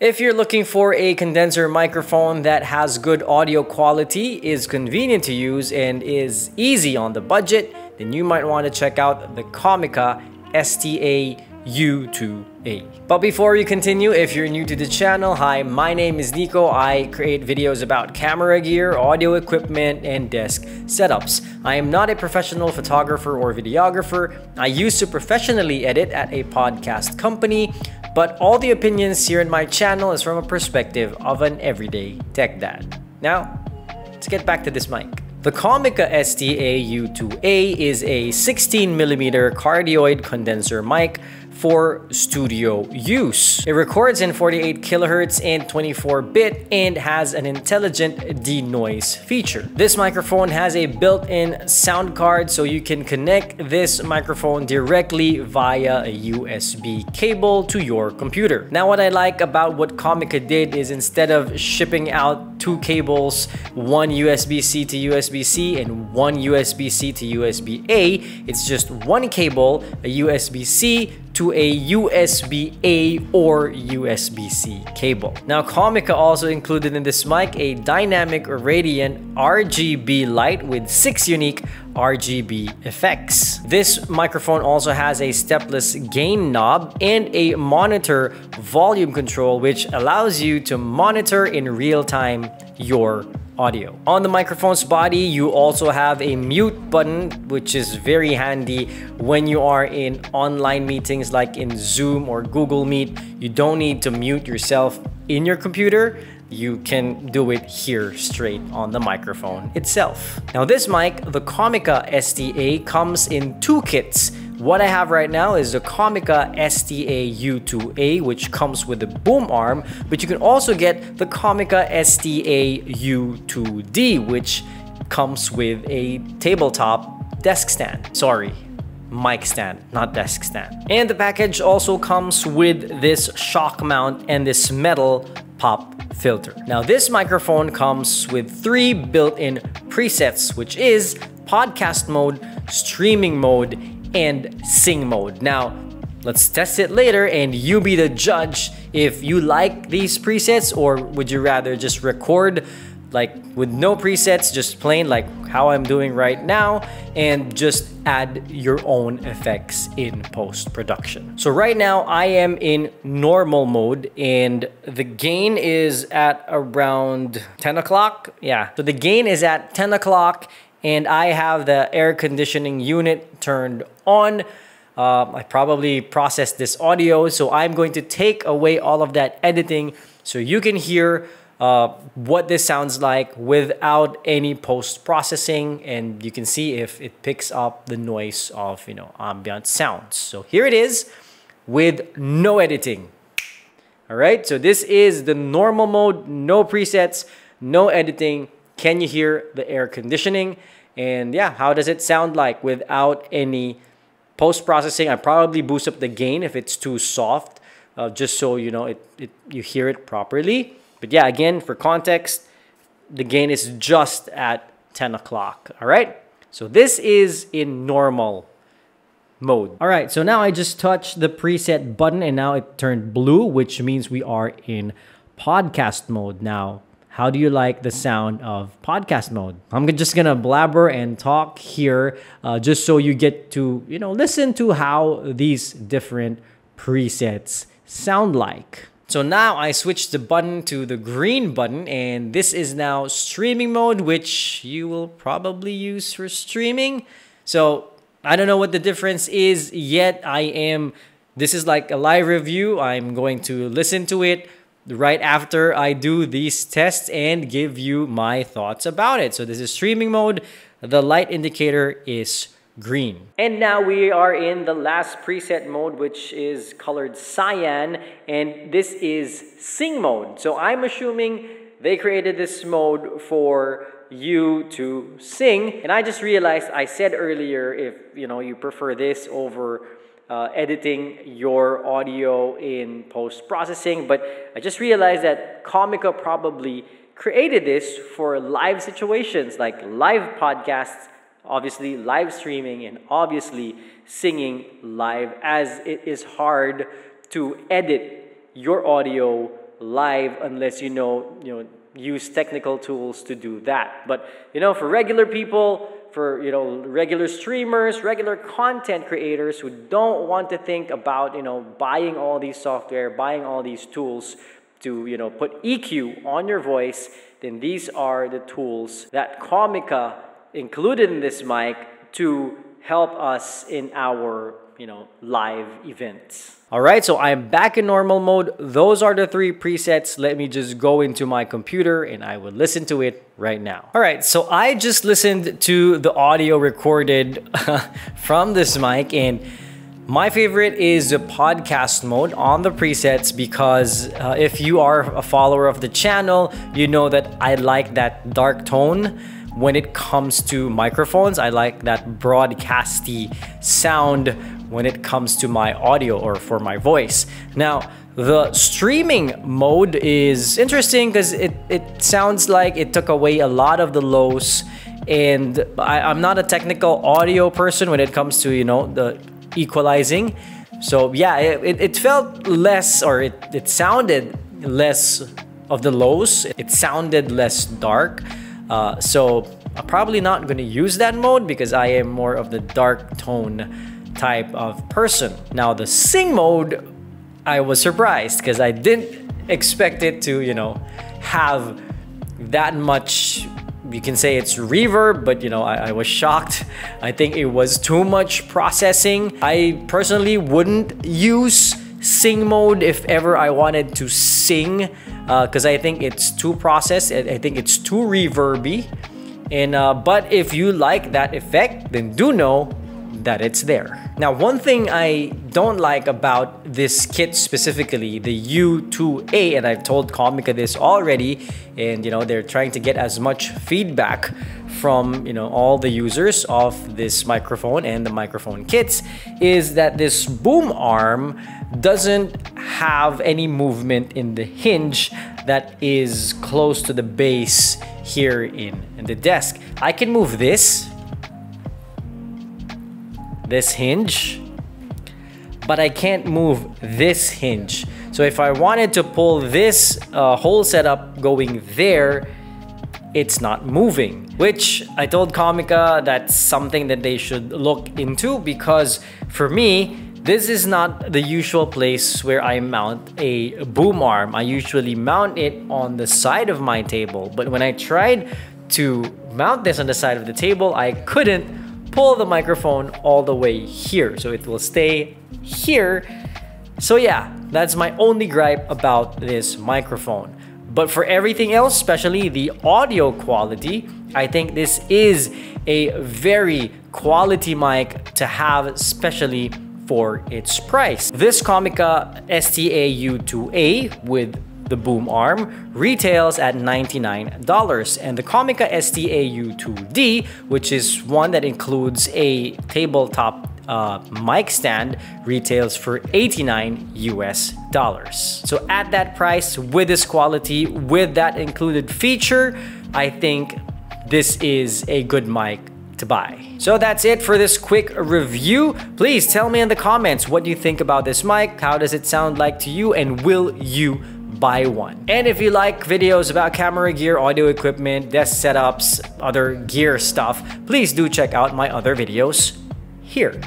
If you're looking for a condenser microphone that has good audio quality, is convenient to use, and is easy on the budget, then you might want to check out the Comica STA U2A. But before we continue, if you're new to the channel, hi, my name is Nico. I create videos about camera gear, audio equipment, and desk setups. I am not a professional photographer or videographer. I used to professionally edit at a podcast company, but all the opinions here in my channel is from a perspective of an everyday tech dad. Now, let's get back to this mic. The Comica STA U2A is a 16mm cardioid condenser mic for studio use. It records in 48 kHz and 24-bit and has an intelligent denoise feature. This microphone has a built-in sound card, so you can connect this microphone directly via a USB cable to your computer. Now, what I like about what Comica did is instead of shipping out two cables, one USB-C to USB-C and one USB-C to USB-A, it's just one cable, a USB-C to a USB-A or USB-C cable. Now, Comica also included in this mic a dynamic radiant RGB light with 6 unique RGB effects. This microphone also has a stepless gain knob and a monitor volume control, which allows you to monitor in real time your audio. On the microphone's body, you also have a mute button, which is very handy when you are in online meetings like in Zoom or Google Meet. You don't need to mute yourself in your computer. You can do it here straight on the microphone itself. Now, this mic, the Comica STA, comes in two kits. What I have right now is the Comica STA U2A, which comes with a boom arm, but you can also get the Comica STA U2D, which comes with a tabletop desk stand. Sorry, mic stand, not desk stand. And the package also comes with this shock mount and this metal pop filter. Now, this microphone comes with 3 built-in presets, which is podcast mode, streaming mode, and sing mode. Now, let's test it later and you be the judge if you like these presets, or would you rather just record like with no presets, just plain like how I'm doing right now, and just add your own effects in post-production. So right now I am in normal mode and the gain is at around 10 o'clock. Yeah, so the gain is at 10 o'clock and I have the air conditioning unit turned on. I probably processed this audio, so I'm going to take away all of that editing so you can hear what this sounds like without any post-processing, and you can see if it picks up the noise of, you know, ambient sounds. So here it is with no editing. All right, so this is the normal mode, no presets, no editing. Can you hear the air conditioning? And yeah, how does it sound like without any post-processing? I probably boost up the gain if it's too soft, just so you know you hear it properly. But yeah, again, for context, the gain is just at 10 o'clock. All right, so this is in normal mode. All right, so now I just touched the preset button and now it turned blue, which means we are in podcast mode now. How do you like the sound of podcast mode? I'm just gonna blabber and talk here just so you get to, you know, listen to how these different presets sound like. So now I switched the button to the green button, and this is now streaming mode, which you will probably use for streaming. So I don't know what the difference is yet. This is like a live review. I'm going to listen to it right after I do these tests and give you my thoughts about it. So this is streaming mode. The light indicator is green. And now we are in the last preset mode, which is colored cyan, and this is sing mode. So I'm assuming they created this mode for you to sing, and I just realized I said earlier, if you prefer this over editing your audio in post-processing, but I just realized that Comica probably created this for live situations like live podcasts, obviously live streaming, and obviously singing live, as it is hard to edit your audio live unless you know, use technical tools to do that. But for regular people, for regular streamers, regular content creators who don't want to think about buying all these software, buying all these tools to put EQ on your voice, then these are the tools that Comica included in this mic to help us in our live events. Alright, so I'm back in normal mode. Those are the 3 presets. Let me just go into my computer and I will listen to it right now. Alright, so I just listened to the audio recorded from this mic, and my favorite is the podcast mode on the presets because if you are a follower of the channel, you know that I like that dark tone. When it comes to microphones, I like that broadcasty sound when it comes to my audio or for my voice. Now, the streaming mode is interesting because it sounds like it took away a lot of the lows, and I'm not a technical audio person when it comes to, the equalizing. So yeah, it felt less, or it sounded less of the lows. It sounded less dark. So I'm probably not going to use that mode because I am more of the dark tone type of person. Now the sing mode, I was surprised because I didn't expect it to, have that much. You can say it's reverb, but I was shocked. I think it was too much processing. I personally wouldn't use sing mode if ever I wanted to sing, because I think it's too processed. I think it's too reverby. And but if you like that effect, then do know that it's there. Now, one thing I don't like about this kit specifically, the U2A, and I've told Comica this already, and they're trying to get as much feedback from all the users of this microphone and the microphone kits, is that this boom arm doesn't have any movement in the hinge that is close to the base here in the desk. I can move this hinge, but I can't move this hinge. So if I wanted to pull this whole setup going there, it's not moving, which I told Comica that's something that they should look into, because for me, this is not the usual place where I mount a boom arm. I usually mount it on the side of my table, but when I tried to mount this on the side of the table, I couldn't pull the microphone all the way here, so it will stay here. So yeah, that's my only gripe about this microphone. But for everything else, especially the audio quality, I think this is a very quality mic to have, especially for its price. This Comica STA U2A with the boom arm retails at $99, and the Comica STA U2D, which is one that includes a tabletop mic stand, retails for $89 US. So at that price, with this quality, with that included feature, I think this is a good mic to buy. So that's it for this quick review. Please tell me in the comments what you think about this mic. How does it sound like to you, and will you buy one? And if you like videos about camera gear, audio equipment, desk setups, other gear stuff, please do check out my other videos here.